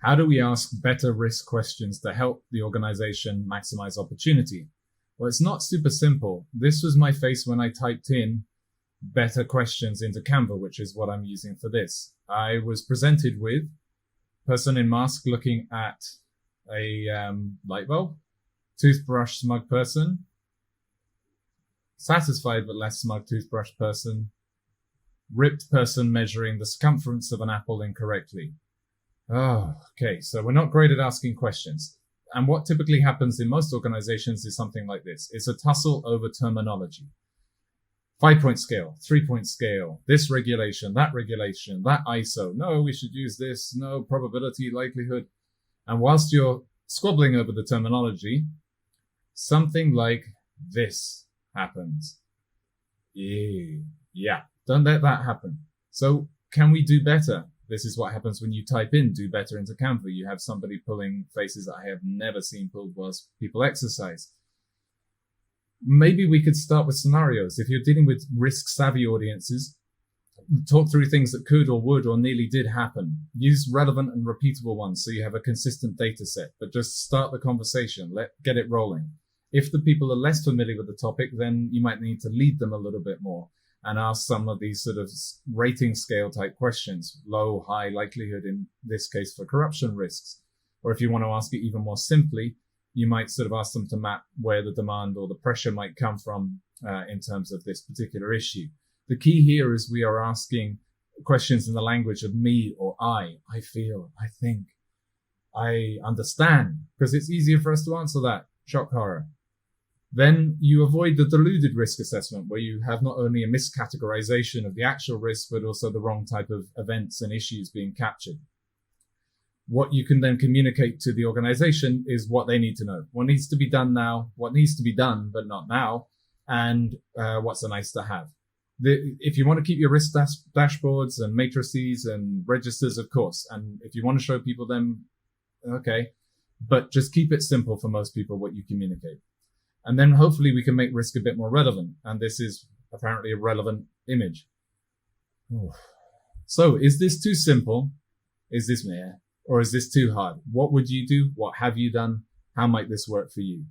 How do we ask better risk questions to help the organization maximize opportunity? Well, it's not super simple. This was my face when I typed in better questions into Canva, which is what I'm using for this. I was presented with person in mask looking at a light bulb, toothbrush smug person, satisfied but less smug toothbrush person, ripped person measuring the circumference of an apple incorrectly. Oh, okay, so we're not great at asking questions. And what typically happens in most organizations is something like this. It's a tussle over terminology. 5-point scale, 3-point scale, this regulation, that ISO. No, we should use this. No, probability, likelihood. And whilst you're squabbling over the terminology, something like this happens. Yeah, don't let that happen. So can we do better? This is what happens when you type in do better into Canva. You have somebody pulling faces that I have never seen pulled whilst people exercise. Maybe we could start with scenarios. If you're dealing with risk-savvy audiences, talk through things that could or would or nearly did happen. Use relevant and repeatable ones so you have a consistent data set, but just start the conversation. Get it rolling. If the people are less familiar with the topic, then you might need to lead them a little bit more and ask some of these sort of rating scale type questions, low, high likelihood in this case for corruption risks. Or if you want to ask it even more simply, you might sort of ask them to map where the demand or the pressure might come from in terms of this particular issue. The key here is we are asking questions in the language of me or I feel, I think, I understand, because it's easier for us to answer that. Shock horror. Then you avoid the deluded risk assessment, where you have not only a miscategorization of the actual risk, but also the wrong type of events and issues being captured. What you can then communicate to the organization is what they need to know. What needs to be done now, what needs to be done, but not now, and what's a nice to have. If you want to keep your risk dashboards and matrices and registers, of course, and if you want to show people them, okay, but just keep it simple for most people what you communicate. And then hopefully we can make risk a bit more relevant. And this is apparently a relevant image. So is this too simple? Is this meh? Or is this too hard? What would you do? What have you done? How might this work for you?